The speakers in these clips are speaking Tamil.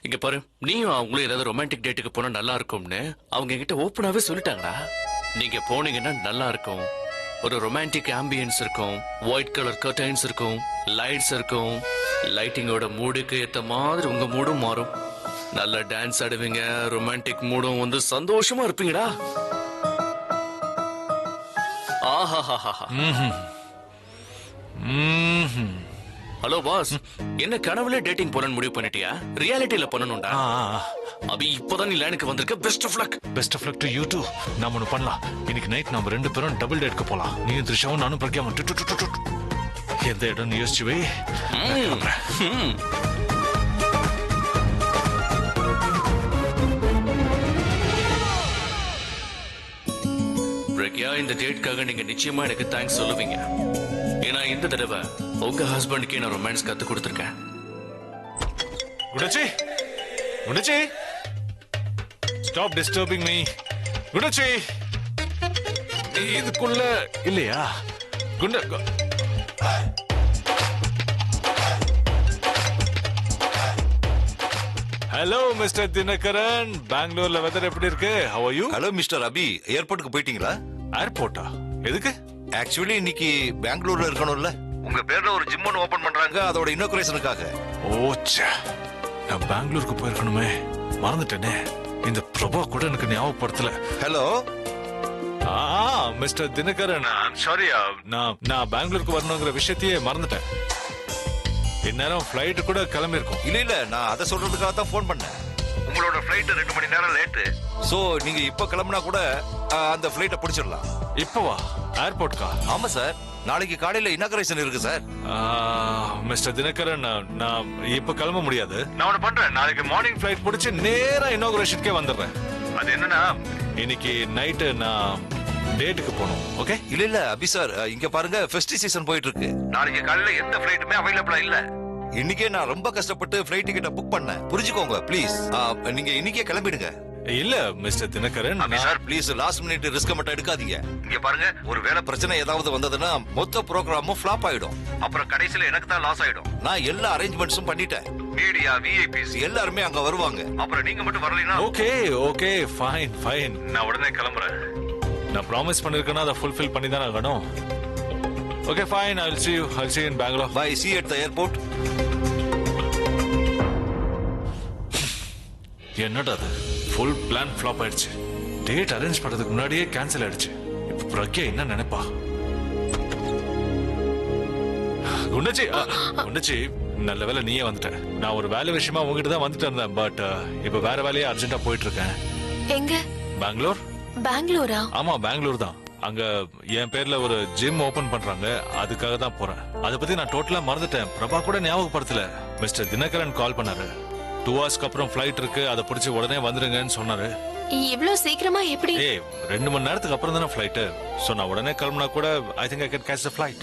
இங்க பாரு, நீயும் அவங்களும் ஏதாவது ரொமான்டிக் டேட்டுக்கு போனா நல்லா இருக்கும்னு அவங்க என்கிட்ட ஓப்பனாவே சொல்லிட்டாங்கடா. நீங்க போனீங்கன்னா நல்லா இருக்கும். ஒரு ரொமான்டிக் ஆம்பியன்ஸ் இருக்கும், ஒயிட் கலர் கர்டைன்ஸ் இருக்கும், லைட்ஸ் இருக்கும். லைட்டிங்கோட மூடுக்கு ஏத்த மாதிரி உங்க மூடும் மாறும். நல்ல டான்ஸ் ஆடுவீங்க, ரொமான்டிக் மூடும் வந்து சந்தோஷமா இருப்பீங்கடா. ஆஹாஹாஹா. ஹலோ பாஸ், என்ன கனவுல டேட்டிங் போறன்னு முடிவு பண்ணிட்டியா? ரியாலிட்டில பண்ணணும்டா. அபி இப்போதான் நீ லைனுக்கு வந்திருக்க. Best of luck. Best of luck to you too. நாம ஒன்று பண்ணலாம். இன்னைக்கு நைட் நம்ம 2 பேரும் டபுள் டேட்க்கு போலாம். நீயும் த்ரிஷாவும் நானும் பிரக்யாவும். எந்த இடம் யோசிச்சு வை. பிரக்யா, இந்த டேட்காக நீங்க நிச்சயமா எனக்கு தேங்க்ஸ் சொல்லுவீங்க. ஏன்னா இந்த தடவை உங்க ஹஸ்பண்டுக்கே நான் ரொமான்ஸ் கத்து கொடுத்துருக்கேன். குணச்சி, குணச்சி, ஸ்டாப் டிஸ்டர்பிங் மீ. குணச்சி, இதுக்குள்ள இல்லையா? குண்ட ஹலோ மிஸ்டர் தினகரன், பெங்களூர்ல வெதர் எப்படி இருக்கு? How are you? Hello mister Abhi, ஏர்போர்ட்டுக்கு போயிட்டீங்களா? ஏர்போர்ட்டா? எதுக்கு? ஆக்சுவலி இன்னைக்கு பெங்களூர்ல இருக்கணும்ல. உங்க பேர்ல ஒரு ஜிம் ஒன்று ஓபன் பண்றாங்க, அதோட இனாகுரேஷனுக்காக. ஓச்சா, நான் பெங்களூருக்கு போயிருக்கணுமே, மறந்துட்டேனே. இந்த பிரபா கூட எனக்கு ஞாபகப்படுத்தல. ஹலோ மிஸ்டர் தினகரன், சாரி, நான் பெங்களூருக்கு வரணுங்கிற விஷயத்தையே மறந்துட்டேன். இந்நேரம் ஃபிளைட் கூட கிளம்பி இருக்கும். இல்ல நான் அதை சொல்றதுக்காக தான் போன் பண்ணேன். உங்களோட ஃபிளைட் 2 மணி நேரம் லேட்டு. சோ நீங்க இப்ப கிளம்பினா கூட அந்த ஃபிளைட்டை பிடிச்சிடலாம். இப்பவா? ஏர்போர்ட்கா? ஆமா சார், நாளைக்கு காலையில இனாகுரேஷன் இருக்கு சார். மிஸ்டர் தினகரன், நான் இப்ப கிளம்ப முடியாது. நான் ஒண்ணு பண்றேன், நாளைக்கு மார்னிங் ஃபிளைட் பிடிச்சு நேரா இனாகுரேஷனுக்கே வந்துடுறேன். அது என்னன்னா, இன்னைக்கு நைட்டு நான் டேட்டுக்கு போகணும். ஓகே? இல்ல அபி சார், இங்க பாருங்க, ஃபெஸ்டிவ் சீசன் போயிட்டு இருக்கு. நாளைக்கு காலையில எந்த ஃபிளைட்டுமே அவைலபிளா இல்ல. இன்னைக்கே நான் ரொம்ப கஷ்டப்பட்டு ஃபிளைட் டிக்கெட்டை புக் பண்ணேன். புரிஞ்சுக்கோங்க ப்ளீஸ். நீங்க இன்னைக்கே கிளம்பிடுங்க. இல்ல mister Dinakaran, sir please last minute risk மட்டும் எடுக்காதீங்க. இங்க பாருங்க, ஒரு வேளை பிரச்சனை ஏதாவது வந்ததுன்னா மொத்த ப்ரோகிராமும் ஃபிளாப் ஆயிடும். அப்புறம் கடைசில எனக்கு தான் லாஸ் ஆயிடும். நான் எல்லா அரேஞ்ச்மெண்ட்ஸும் பண்ணிட்டேன். மீடியா, விஐபிஸ் எல்லாருமே அங்க வருவாங்க. அப்புறம் நீங்க மட்டும் வரலைனா? ஓகே ஓகே, ஃபைன் ஃபைன், நான் உடனே கிளம்புறேன். நான் ப்ராமிஸ் பண்ணிருக்கேன்னா அதை ஃபுல்ஃபில் பண்ணி தான் ஆகணும். Okay fine, I'll see you in Bangalore. Bye, see you at the airport. என்னடா அது, ஃபுல் பிளான் ஃப்ளாப் ஆயிடுச்சு. டேட் அரேஞ்ச் பண்றதுக்கு முன்னாடியே கேன்சல் ஆயிடுச்சு. இப்ப பிரக்யா என்ன நினைப்பா? குண்டச்சி, குண்டச்சி, நல்ல வேலை நீயே வந்துட்ட. நான் ஒரு வேலை விஷயமா உங்ககிட்ட தான் வந்துட்டு இருந்தேன். பட் இப்ப வேற வேலையே அர்ஜென்ட்டா போயிட்டு இருக்கேன். எங்க? பெங்களூர். பெங்களூரா? ஆமா, பெங்களூர் தான். அங்க என் பேர்ல ஒரு ஜிம் ஓபன் பண்றாங்க, அதுக்காக தான் போறேன். அதை பத்தி நான் டோட்டலா மறந்துட்டேன். பிரபா கூட ஞாபகப்படுத்தல. மிஸ்டர் தினகரன் கால் பண்ணாரு. 2 ஹவர்ஸ்க்கு அப்புறம் ஃபிளைட் இருக்கு, அதை பிடிச்சி உடனே வந்துருங்கன்னு சொன்னாரு. இவ்வளவு சீக்கிரமா எப்படி? 2 மணி நேரத்துக்கு அப்புறம் தானே ஃபிளைட். சோ நான் உடனே கிளம்பினா கூட I think I can catch the flight.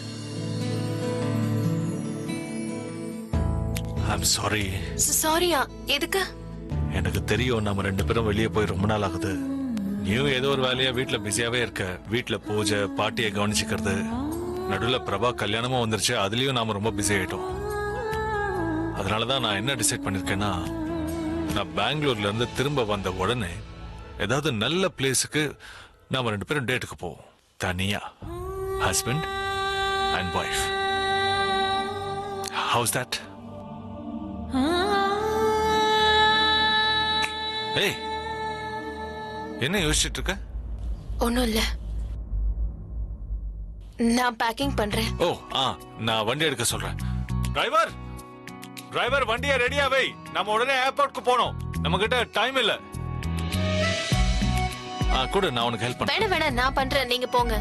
I'm sorry. சாரியா? எதுக்கு? எனக்கு தெரியும் நம்ம 2 பேரும் வெளியே போய் ரொம்ப நாள் ஆகுது. நீ ஏதோ ஒரு வேலையா வீட்டுல பிஸியாவே இருக்க. வீட்டுல பூஜை பாட்டியை கவனிச்சுக்கிறது, நடுவுல பிரபா கல்யாணமும் வந்துருச்சு, அதுலயும் நாம ரொம்ப பிஸி ஆயிட்டோம். அதனாலதான் நான் என்ன டிசைட் பண்ணிருக்கேன்னா, நான் பெங்களூர்ல இருந்து திரும்ப வந்த உடனே ஏதாவது நல்ல பிளேஸுக்கு நாம 2 பேரும் டேட்டுக்கு போவோம். தனியா, husband and wife. House that? ஏய், என்ன யோசிச்சுட்டு இருக்க? ஒண்ணும் இல்ல, நான் பேக்கிங் பண்றேன். ஓ நான் வண்டி எடுக்க சொல்றேன். டிரைவர், டிரைவர், வண்டியை ரெடியா வை. நம்ம உடனே ஏர்போர்ட்க்கு போறோம். நம்ம கிட்ட டைம் இல்ல. கூட நான் உனக்கு ஹெல்ப் பண்றேன். வேணாம், நான் பண்றேன், நீங்க போங்க.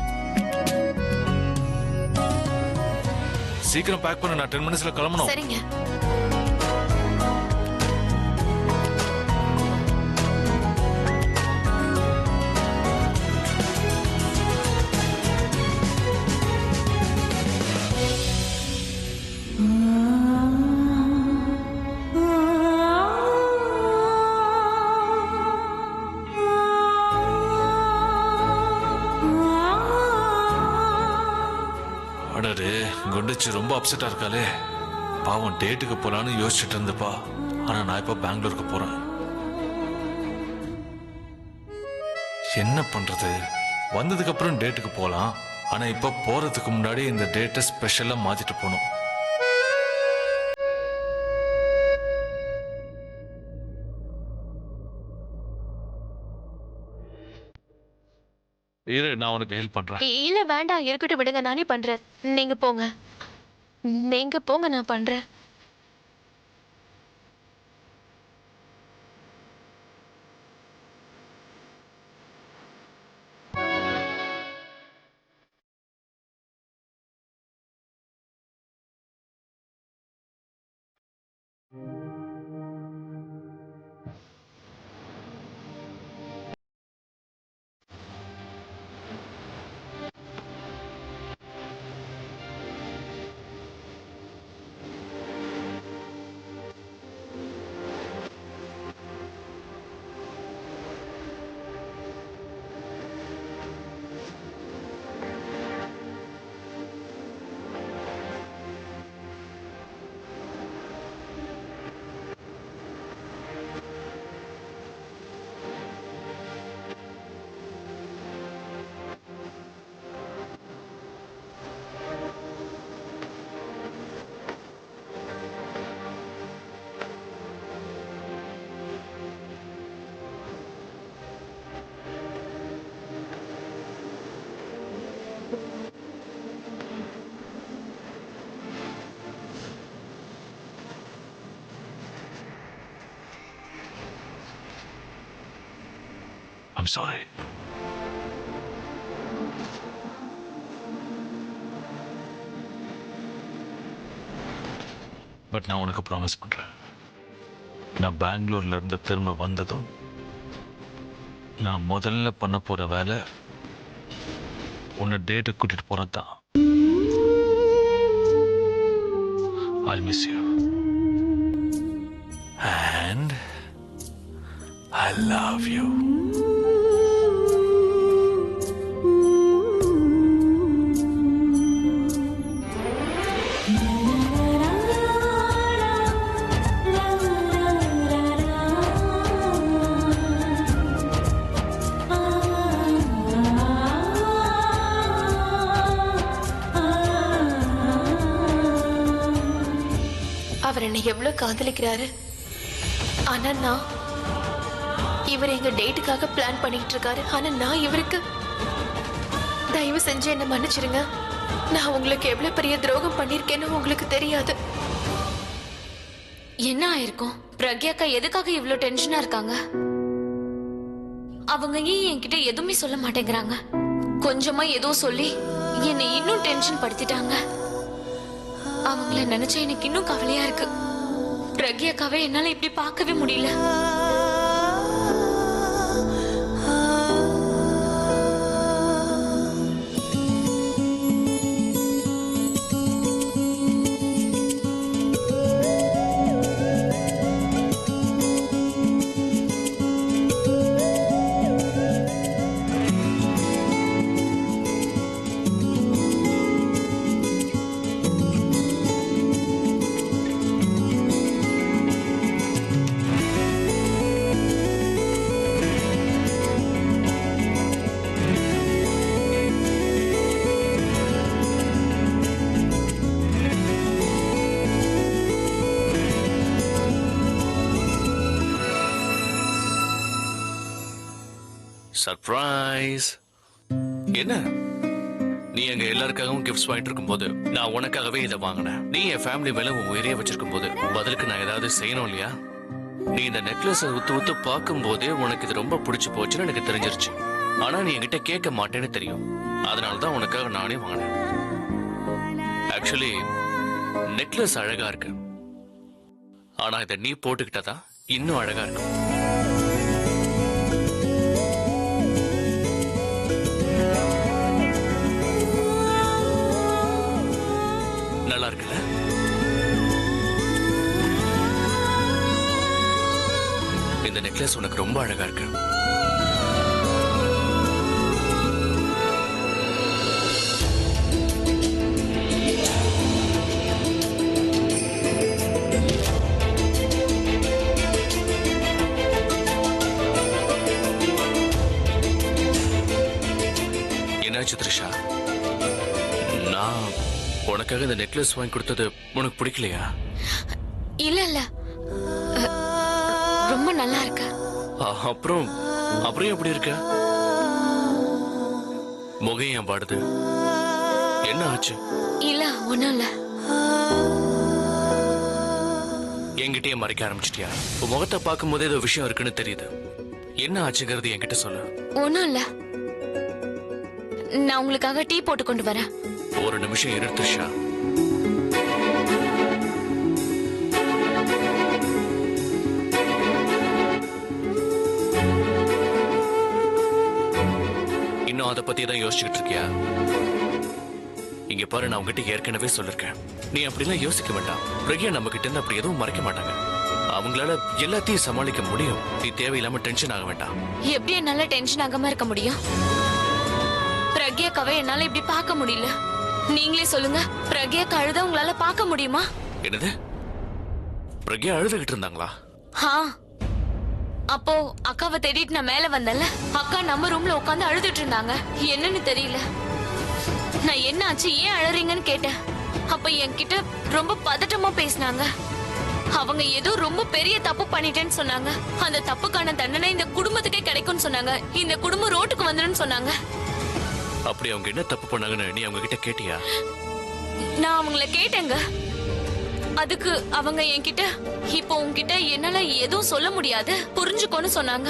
சீக்கிரம் பேக் பண்ணு, நான் 10 மினிட்ஸ்ல கிளம்பணும். சரிங்க. குண்டச்சி ரொம்ப அப்செட்டா இருக்காளே. பாவம், டேட்டுக்கு போலான்னு யோசிச்சுட்டு இருந்தப்பா. ஆனா நான் இப்ப பெங்களூருக்கு போறேன். என்ன பண்றது? வந்ததுக்கு அப்புறம் டேட்டுக்கு போலாம். ஆனா இப்ப போறதுக்கு முன்னாடி இந்த டேட்டை ஸ்பெஷலா மாத்திட்டு போகணும். இரு, நான் உனக்கு ஹெல்ப் பண்றேன். இல்ல வேண்டாம், இருக்கட்டும், விடுங்க, நானே பண்றேன். நீங்க போங்க, நீங்க போங்க, நான் பண்றேன். I'm sorry. பட் நான் உனக்கு ப்ராமிஸ் பண்றேன், நான் பெங்களூர்ல இருந்து திரும்ப வந்ததும் நான் முதல்ல பண்ண போற வேலை உன்னை டேட்டுக்கு கூட்டிட்டு போறதுதான். I'll miss you. And I love you. அவர் என்னை எவ்வளவு காதலிக்கிறாரு. ஆனா நான், இவர் எங்க டேட்டுக்காக பிளான் பண்ணிட்டு இருக்காரு. ஆனா நான் இவருக்கு, தயவு செஞ்சு என்ன மன்னிச்சிருங்க. நான் உங்களுக்கு எவ்வளவு பெரிய துரோகம் பண்ணிருக்கேன்னு உங்களுக்கு தெரியாது. என்ன ஆயிருக்கும்? பிரக்யாக்கா எதுக்காக இவ்ளோ டென்ஷனா இருக்காங்க? அவங்க ஏன் என்கிட்ட எதுவுமே சொல்ல மாட்டேங்கிறாங்க? கொஞ்சமா ஏதோ சொல்லி என்னை இன்னும் டென்ஷன் படுத்திட்டாங்க. அவங்கள நினைச்சா எனக்கு இன்னும் கவலையா இருக்கு. பிரக்யாக்காவை என்னால இப்படி பார்க்கவே முடியல. சர்ப்ரைஸ். என்ன, நீ எங்க எல்லாருக்காகவும் கிஃப்ட்ஸ் வாங்கிட்டு இருக்கும்போது நான் உனக்காகவே இதை வாங்கினேன். நீ என் ஃபேமிலி மேல உன் உயிரையே வச்சிருக்கும் போது பதிலுக்கு நான் ஏதாவது செய்யணும் இல்லையா? நீ இந்த நெக்லஸ் உத்து பார்க்கும் போதே உனக்கு இது ரொம்ப பிடிச்சு போச்சுன்னு எனக்கு தெரிஞ்சிருச்சு. ஆனா நீ என்கிட்ட கேட்க மாட்டேன்னு தெரியும். அதனாலதான் உனக்காக நானே வாங்கினேன். ஆக்சுவலி நெக்லஸ் அழகா இருக்கு, ஆனா இதை நீ போட்டுக்கிட்டதா இன்னும் அழகா இருக்கும். நல்லா இருக்குல்ல? இந்த நெக்லஸ் உனக்கு ரொம்ப அழகா இருக்கு. என்னாச்சு த்ரிஷா? நான் உனக்காக இந்த நெக்லஸ் வாங்கி கொடுத்தது உனக்கு பிடிக்கலையா? இல்ல இல்ல, ரொம்ப நல்லா இருக்கு. அப்புறம் அப்புறம் எப்படி இருக்க? முகம் ஏன் பாடுது? என்ன ஆச்சு? இல்ல ஒண்ணும் இல்ல. என்கிட்டயே மறைக்க ஆரம்பிச்சிட்டியா? உன் முகத்தை பார்க்கும் போதே ஏதோ விஷயம் இருக்குன்னு தெரியுது. என்ன ஆச்சுங்கிறது என்கிட்ட சொல்லு. ஒண்ணும் இல்ல, நான் உங்களுக்காக டீ போட்டு கொண்டு வரேன். ஒரு நிமிஷம் இரு த்ரிஷா. இன்னும் அதை பத்தி தான் யோசிச்சுட்டு இருக்கியா? இங்க பாரு, நான் உங்ககிட்ட ஏற்கனவே சொல்லிருக்கேன், நீ அப்படிலாம் யோசிக்க வேண்டாம். பிரக்யா நம்ம கிட்ட இருந்து அப்படி எதுவும் மறைக்க மாட்டாங்க. அவங்களால எல்லாத்தையும் சமாளிக்க முடியும். நீ தேவையில்லாம டென்ஷன் ஆக வேண்டாம். எப்படி என்னால டென்ஷன் ஆகாம இருக்க முடியும்? பிரக்யாக்காவை என்னால இப்படி பார்க்க முடியல. நீங்களே சொல்லுங்க, பிரக்யாக்கு அழுத உங்களால பார்க்க முடியுமா? என்னது? பிரக்யா அழுதுகிட்டு இருந்தாங்களா? அப்போ அக்காவை தேடிட்டு நான் மேல வந்தேன்ல, அக்கா நம்ம ரூம்ல உட்காந்து அழுதுட்டு இருந்தாங்க. என்னன்னு தெரியல. நான் என்ன ஆச்சு, ஏன் அழறீங்கன்னு கேட்டேன். அப்ப என்கிட்ட ரொம்ப பதட்டமா பேசினாங்க. அவங்க ஏதோ ரொம்ப பெரிய தப்பு பண்ணிட்டேன்னு சொன்னாங்க. அந்த தப்புக்கான தண்டனை இந்த குடும்பத்துக்கே கிடைக்கும்னு சொன்னாங்க. இந்த குடும்பம் ரோட்டுக்கு வந்துடும் சொன்னாங்க. அப்படி அவங்க என்ன தப்பு பண்ணாங்கன்னு நீ அவங்க கிட்ட கேட்டியா? நான் அவங்கள கேட்டேங்க. அதுக்கு அவங்க என்கிட்ட, இப்போ உங்ககிட்ட என்னால எதுவும் சொல்ல முடியாது, புரிஞ்சுக்கோன்னு சொன்னாங்க.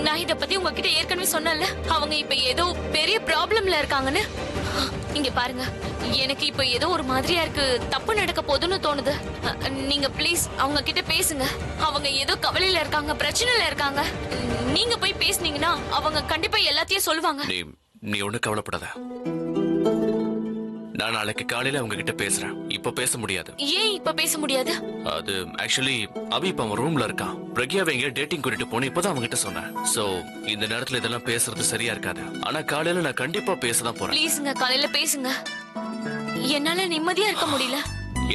நான் இத பத்தி உங்ககிட்ட ஏற்கனவே சொன்னேன்ல, அவங்க இப்ப ஏதோ பெரிய ப்ராப்ளம்ல இருக்காங்கன்னு. இங்க பாருங்க, எனக்கு இப்ப ஏதோ ஒரு மாதிரியா இருக்கு, தப்பு நடக்க போதுன்னு தோணுது. நீங்க ப்ளீஸ் அவங்க கிட்ட பேசுங்க. அவங்க ஏதோ கவலையில இருக்காங்க, பிரச்சனையில இருக்காங்க. நீங்க போய் பேசுனீங்கன்னா அவங்க கண்டிப்பா எல்லாத்தையும் சொல்லுவாங்க. நீ ஒண்ணு கவலைப்படாத. நான் நாளைக்கு காலையில அவங்க கிட்ட பேசுறேன். இப்ப பேச முடியாது. ஏன் இப்ப பேச முடியாது? அது ஆக்சுவலி அபி இப்ப அவன் ரூம்ல இருக்கான். பிரக்யாவை எங்க டேட்டிங் கூட்டிட்டு போனேன். இப்பதான் அவங்க கிட்ட சொன்னேன். சோ இந்த நேரத்துல இதெல்லாம் பேசுறது சரியா இருக்காது. ஆனா காலையில நான் கண்டிப்பா பேசதான் போறேன். ப்ளீஸ்ங்க, காலையில பேசுங்க. என்னால நிம்மதியா இருக்க முடியல.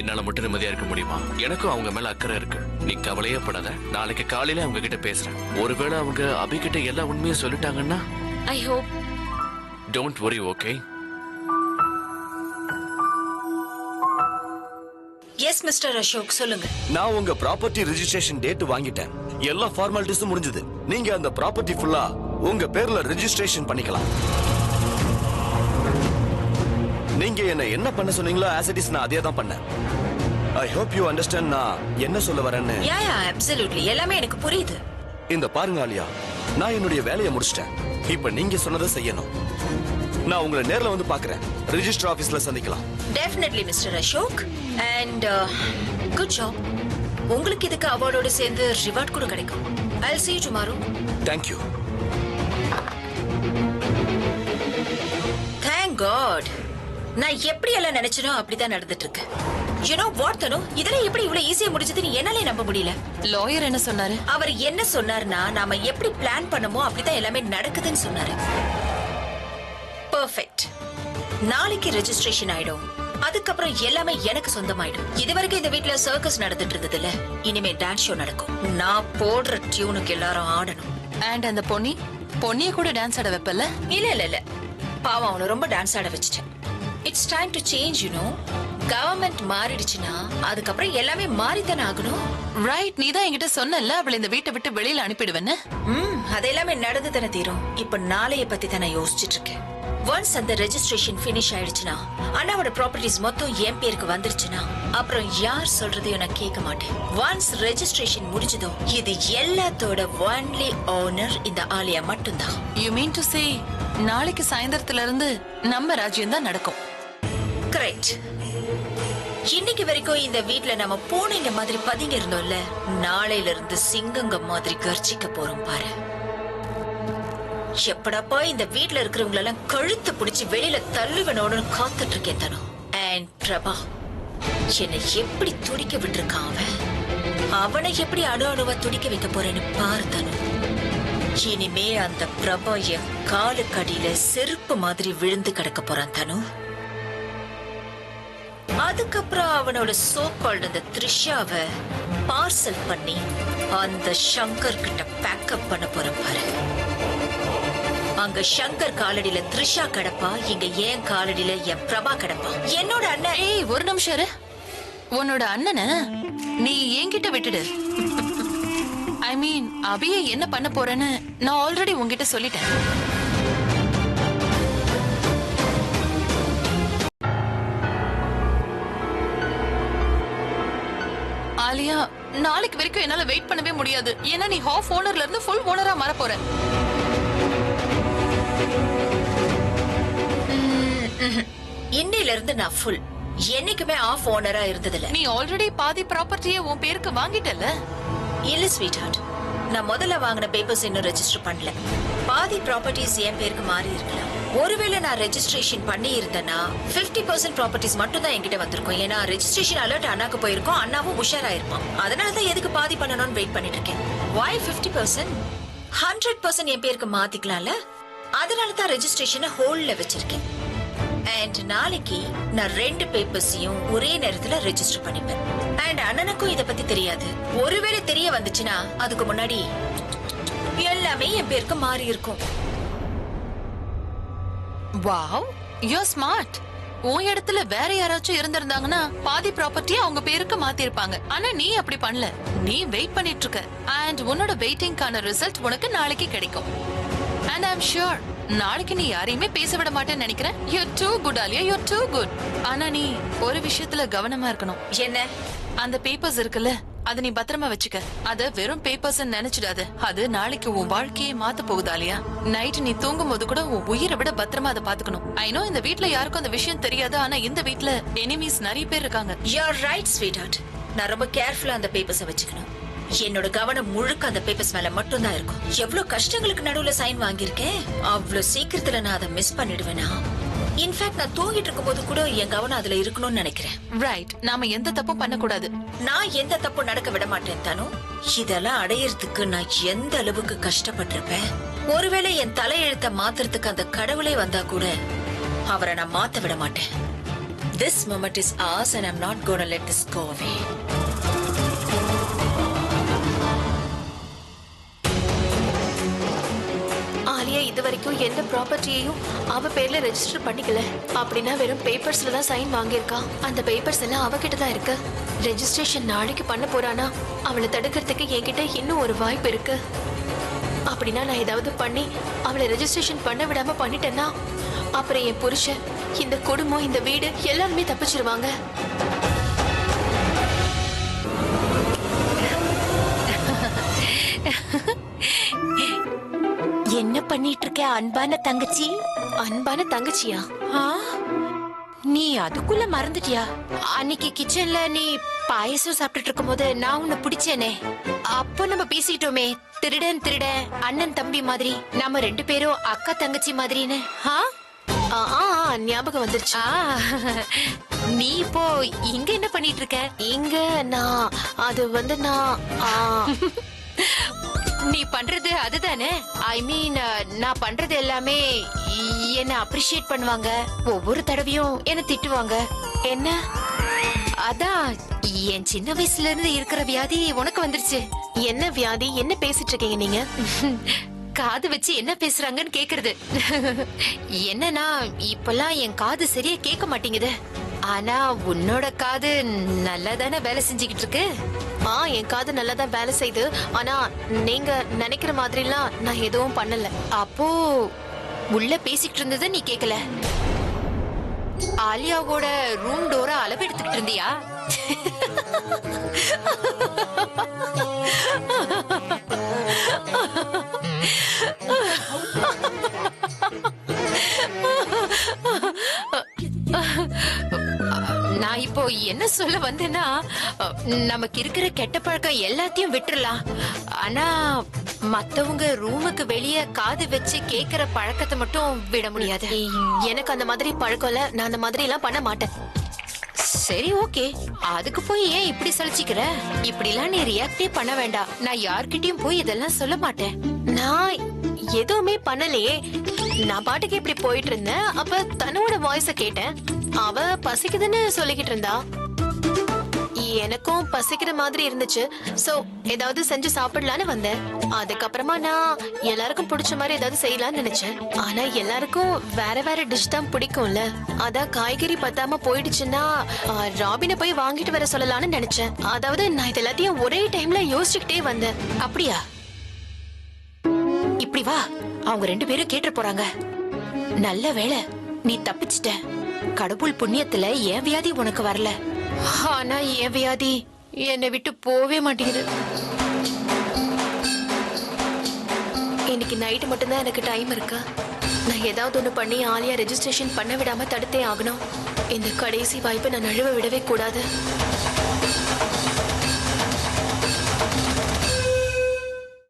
என்னால மட்டும் நிம்மதியா இருக்க முடியுமா? எனக்கும் அவங்க மேல அக்கறை இருக்கு. நீ கவலையே படாத. நாளைக்கு காலையில அவங்க கிட்ட பேசுறேன். ஒருவேளை அவங்க அபி கிட்ட எல்லா உண்மையும் சொல்லிட்டாங்கன்னா I hope. Don't worry, okay? S mister Ashok, சொல்லுங்க. நான் உங்க ப்ராப்பர்ட்டி ரெஜிஸ்ட்ரேஷன் டேட் வாங்கிட்டேன். எல்லா ஃபார்மாலிட்டிஸும் முடிஞ்சது. நீங்க அந்த ப்ராப்பர்ட்டி ஃபுல்லா உங்க பேர்ல ரெஜிஸ்ட்ரேஷன் பண்ணிக்கலாம். நீங்க என்ன பண்ண சொன்னீங்களோ ஆஸ் இட் இஸ் நான் அதே தான் பண்ணேன். ஐ ஹோப் யூ அண்டர்ஸ்டாண்ட் நான் என்ன சொல்ல வரேன்னு. யா அப்சல்யூட்லி, எல்லாமே எனக்கு புரியுது. இந்த பாருங்க ஆலியா, நான் என்னுடைய வேலையை முடிச்சிட்டேன். இப்ப நீங்க சொன்னதை செய்யணும். நான் உங்களை நேர்ல வந்து பாக்குறேன். ரெஜிஸ்டர் ஆபீஸ்ல சந்திக்கலாம். Definitely mister Ashok. And good job. உங்களுக்கு இதுக்கு அவார்டோட சேர்ந்து ரிவார்ட் கூட கிடைக்கும். I'll see you tomorrow. Thank you. Thank God. நான் எப்படி எல்லாம் நினைச்சனோ அப்படிதான் நடந்துட்டு இருக்கு. You know what, தனு? இதெல்லாம் எப்படி இவ்வளவு ஈஸியா முடிஞ்சதுன்னு என்னாலே நம்ப முடியல. லாயர் என்ன சொன்னாரு? அவர் என்ன சொன்னார்னா, நாம எப்படி பிளான் பண்ணமோ அப்படிதான் எல்லாமே நடக்குதுன்னு சொன்னாரு. பெர்ஃபெக்ட். நாளைக்கு ரெஜிஸ்ட்ரேஷன் ஆயிடும். அதுக்கப்புறம் எல்லாமே எனக்கு சொந்தமாயிடும். இதுவரைக்கும் இந்த வீட்ல சர்க்கஸ் நடந்துட்டு இருந்தது இல்ல, இனிமே டான்ஸ் ஷோ நடக்கும். நான் போடுற டியூனுக்கு எல்லாரும் ஆடணும். அண்ட் அந்த பொன்னிய கூட டான்ஸ் ஆட வைப்பல? இல்ல பாவம், அவனை ரொம்ப டான்ஸ் ஆட வச்சுட்டேன். It's time to change. You know, government மாறிடுச்சுன்னா அதுக்கப்புறம் எல்லாமே மாறித்தானே ஆகணும். ரைட், நீ தான் என்கிட்ட சொன்னல அவளை இந்த வீட்டை விட்டு வெளியில அனுப்பிடுவேன்னு. அது எல்லாமே நடந்து தானே தீரும். இப்ப நாளைய பத்தி தானே யோசிச்சுட்டு இருக்கேன். ஒன்ஸ் அந்த ரெஜிஸ்ட்ரேஷன் பினிஷ் ஆயிடுச்சுன்னா, அண்ணாவோட ப்ராப்பர்ட்டிஸ் மொத்தம் என் பேருக்கு வந்துருச்சுன்னா, அப்புறம் யார் சொல்றதையும் நான் கேட்க மாட்டேன். ஒன்ஸ் ரெஜிஸ்ட்ரேஷன் முடிஞ்சதோ, இது எல்லாத்தோட ஒன்லி ஓனர் இந்த ஆலியா மட்டும்தான். யூ மீன் டு சே நாளைக்கு சாயந்தரத்துல இருந்து நம்ம ராஜ்யம் தான் நடக்கும்? கரெக்ட். இன்னைக்கு வரைக்கும் இந்த வீட்ல நம்ம பூனைங்க மாதிரி பதுங்கி இருந்தோம்ல, நாளையில இருந்து சிங்கங்க மாதிரி கர்ஜிக்க போறோம் பாரு. எப்படாப்பா இந்த வீட்ல இருக்கிறவங்க எல்லாம் கழுத்து பிடிச்சு வெளியில தள்ளுவனோட காத்துட்டு இருக்கேன் தனு. அண்ட் பிரபா என்னை எப்படி துடிக்க விட்டுருக்கான் அவன். அவனை எப்படி அணு அணுவா துடிக்க வைக்க போறேன்னு பாரு தனு. இனிமே அந்த பிரபா என் காலுக்கடியில செருப்பு மாதிரி விழுந்து கிடக்க போறான் தனு. அதுக்கப்புறம் அவனோட சோகால்டு அந்த த்ரிஷாவை பார்சல் பண்ணி அந்த சங்கர் கிட்ட பேக்கப் பண்ண போற பாரு. அங்க சங்கர் காலடியில த்ரிஷா கிடப்பா, இங்க என் காலடியில என் பிரபா கிடப்பா. என்னோட அண்ணன். ஏய் ஒரு நிமிஷம் இரு. உன்னோட அண்ணனை நீ என்கிட்ட விட்டுடு. ஐ மீன் அபியை என்ன பண்ண போறேன்னு நான் ஆல்ரெடி உன்கிட்ட சொல்லிட்டேன். ஆலியா, நாளைக்கு வரைக்கும் என்னால வெயிட் பண்ணவே முடியாது. ஏன்னா நீ ஹாஃப் ஓனர்ல இருந்து ஃபுல் ஓனரா மாற போற. இன்னையில இருந்து நான் ஃபுல், என்னைக்குமே ஆஃப் ஓனரா இருந்ததில்ல. நீ ஆல்ரெடி பாதி ப்ராப்பர்ட்டியை உன் பேருக்கு வாங்கிட்டல. இல்ல ஸ்வீட் ஹார்ட், நான் முதல்ல வாங்கின பேப்பர்ஸ் இன்னும் ரெஜிஸ்டர் பண்ணல. பாதி ப்ராப்பர்ட்டிஸ் என் பேருக்கு மாறி இருக்கலாம். ஒருவேளை நான் ரெஜிஸ்ட்ரேஷன் பண்ணி இருந்தேன்னா 50% ப்ராப்பர்ட்டிஸ் மட்டும் தான் என்கிட்ட வந்திருக்கும். ஏன்னா ரெஜிஸ்ட்ரேஷன் அலர்ட் அண்ணாக்கு போயிருக்கும், அண்ணாவும் உஷாரா இருப்பான். அதனாலதான் எதுக்கு பாதி பண்ணணும்னு வெயிட் பண்ணிட்டு இருக்கேன். why 50%? 100% என் பேருக்கு மாத்திக்கலாம்ல. அதனாலதான் ரெஜிஸ்ட்ரேஷனை ஹோல்ட்ல வச்சிருக்கேன். அண்ட் நாளைக்கு நான் 2 பேப்பர்ஸையும் ஒரே நேரத்துல ரெஜிஸ்டர் பண்ணிப்பேன். அண்ட் அண்ணனுக்கும் இத பத்தி தெரியாது. ஒருவேளை தெரிய வந்துச்சுன்னா அதுக்கு முன்னாடி எல்லாமே என் பேருக்கு மாறி இருக்கும். Wow, you are smart. உன் இடத்துல வேற யாராச்சும் இருந்திருந்தாங்கன்னா பாதி ப்ராப்பர்ட்டியை அவங்க பேருக்கு மாத்திருப்பாங்க. ஆனா நீ அப்படி பண்ணல. நீ வெயிட் பண்ணிட்டு இருக்க. அண்ட் உன்னோட வெயிட்டிங்கான ரிசல்ட் உனக்கு நாளைக்கு கிடைக்கும். அண்ட் ஐ அம் ஷூர் நாளைக்கு நீ யாரையுமே பேச விட மாட்டேன்னு நினைக்கிறேன். You're too good, Alia. You're too good. ஆனா நீ ஒரு விஷயத்துல கவனமா இருக்கணும். என்ன? அந்த பேப்பர்ஸ் இருக்குல்ல, அத நீ பத்திரமா வச்சுக்க. அத வெறும் பேப்பர்ஸ் நினைச்சிடாத. அது நாளைக்கு உன் வாழ்க்கையை மாத்த போகுது ஆலியா. நைட் நீ தூங்கும் போது கூட உன் உயிரை விட பத்திரமா அதை பாத்துக்கணும். ஐ நோ இந்த வீட்ல யாருக்கும் அந்த விஷயம் தெரியாது. ஆனா இந்த வீட்ல எனிமீஸ் நிறைய பேர் இருக்காங்க. You're right, sweetheart. நான் ரொம்ப கேர்ஃபுல்லா அந்த பேப்பர்ஸை வச்சுக்கணும். என்னோட கவனம் முழுக்க அந்த பேப்பர்ஸ் மேல மட்டும் தான் இருக்கும். எவ்வளவு கஷ்டங்களுக்கு நடுவுல சைன் வாங்கியிருக்கேன். அவ்வளவு சீக்கிரத்துல நான் அதை மிஸ் பண்ணிடுவேனா? இன்ஃபேக்ட் நான் தூங்கிட்டு இருக்கும் போது கூட என் கவனம் அதுல இருக்கணும்னு நினைக்கிறேன். ரைட், நாம எந்த தப்பும் பண்ண கூடாது. நான் எந்த தப்பும் நடக்க விட மாட்டேன் தானோ. இதெல்லாம் அடையறதுக்கு நான் எந்த அளவுக்கு கஷ்டப்பட்டிருப்பேன். ஒருவேளை என் தலையெழுத்த மாத்துறதுக்கு அந்த கடவுளே வந்தா கூட அவரை நான் மாத்த விட மாட்டேன். This moment is ours and I'm not gonna let this go away. Alia இது வரைக்கும் எந்த ப்ராப்பர்ட்டியையும் அவ பேர்ல ரெஜிஸ்டர் பண்ணிக்கல. அப்படின்னா வெறும் பேப்பர்ஸ்ல தான் சைன் வாங்கியிருக்கா. அந்த பேப்பர்ஸ் எல்லாம் அவகிட்ட தான் இருக்கு. ரெஜிஸ்ட்ரேஷன் நாளைக்கு பண்ண போறானா அவளை தடுக்கிறதுக்கு என்கிட்ட இன்னும் ஒரு வாய்ப்பு இருக்கு. அப்படின்னா நான் ஏதாவது பண்ணி அவளை ரெஜிஸ்ட்ரேஷன் பண்ண விடாம பண்ணிட்டேன்னா அப்புறம் என் புருஷன், இந்த குடும்பம், இந்த வீடு எல்லாருமே தப்பிச்சிருவாங்க. என்ன பண்ணிட்டு இருக்க அன்பான தங்கச்சி? அன்பான தங்கச்சியா? நீ அதுக்குள்ள மறந்துட்டியா? அன்னைக்கு கிச்சன்ல நீ பாயசம் சாப்பிட்டுட்டு இருக்கும் போது நான் உன்னை பிடிச்சேனே. அப்போ நம்ம பேசிட்டோமே, திருடன் திருடன் அண்ணன் தம்பி மாதிரி, நம்ம 2 பேரும் அக்கா தங்கச்சி மாதிரின்னு. ஞாபகம் வந்துருச்சு. நீ இப்போ இங்க என்ன பண்ணிட்டு இருக்க? இங்க நான் நீ பண்றது அதுதானே? ஐ மீன் நான் பண்றது எல்லாமே என்ன அப்ரிஷியேட் பண்ணுவாங்க. ஒவ்வொரு தடவையும் என்ன திட்டுவாங்க. என்ன? அதான் என் சின்ன வயசுல இருந்து இருக்கிற வியாதி உனக்கு வந்துருச்சு. என்ன வியாதி? என்ன பேசிட்டு இருக்கீங்க நீங்க? காது வச்சு என்ன பேசுறாங்கன்னு கேக்குறது. என்னன்னா இப்பெல்லாம் என் காது சரியா கேட்க மாட்டேங்குது. ஆனா உன்னோட காது நல்லா தானே வேலை செஞ்சுக்கிட்டு இருக்கு. என் காது நல்லா தான் வேலை செய்யுது. ஆனா நீங்க நினைக்கிற மாதிரிலாம் நான் எதுவும் பண்ணல. அப்போ உள்ள பேசிக்கிட்டு இருந்தது நீ கேக்கல? ஆலியாவோட ரூம் டோர அளவு எடுத்துக்கிட்டு இருந்தியா? நான் இப்போ என்ன சொல்ல வந்தேன்னா, நமக்கு இருக்கிற கெட்ட பழக்கம் எல்லாத்தையும் விட்டுறலாம். ஆனா மத்தவங்க ரூமுக்கு வெளியே காது வச்சு கேக்குற பழக்கத்தை மட்டும் விட முடியாது. எனக்கு அந்த மாதிரி பழக்கம் இல்ல. நான் அந்த மாதிரி எல்லாம் பண்ண மாட்டேன். சரி, ஓகே. அதுக்கு போய் ஏன் இப்படி சலிச்சிக்கிற? இப்படிலாம் நீ ரியாக்டே பண்ண வேண்டாம். நான் யார்கிட்டயும் போய் இதெல்லாம் சொல்ல மாட்டேன். நான் எதுவுமே பண்ணலையே. நான் பாட்டுக்கு இப்படி போயிட்டு இருந்தேன். அப்ப தன்னோட வாய்ஸ கேட்டேன். அவ பசிக்குதுன்னு சொல்லிக்கிட்டு இருந்தா. எனக்கும் பசிக்கிற மாதிரி இருந்துச்சு. சோ ஏதாவது செஞ்சு சாப்பிடலான்னு வந்தேன். அதுக்கப்புறமா நான் எல்லாருக்கும் பிடிச்ச மாதிரி ஏதாவது செய்யலாம்னு நினைச்சேன். ஆனா எல்லாருக்கும் வேற வேற டிஷ் தான் பிடிக்கும்ல. அதான் காய்கறி பத்தாம போயிடுச்சுன்னா ராபினை போய் வாங்கிட்டு வர சொல்லலாம்னு நினைச்சேன். அதாவது நான் இது எல்லாத்தையும் ஒரே டைம்ல யோசிச்சுக்கிட்டே வந்தேன். அப்படியா? இப்படி வா, அவங்க 2 பேரும் கேட்டு போறாங்க. நல்ல வேளை நீ தப்பிச்சிட்ட. கடவுள் புண்ணியத்துல என் வியாதி உனக்கு வரல. ஆனா என் வியாதி என்னை விட்டு போவே மாட்டேங்குது. இன்னைக்கு நைட்டு மட்டும்தான் எனக்கு டைம் இருக்கு. நான் ஏதாவது ஒண்ணு பண்ணி ஆலியா ரெஜிஸ்ட்ரேஷன் பண்ண விடாம தடுத்தே ஆகணும். இந்த கடைசி வாய்ப்பை நான் நழுவ விடவே கூடாது.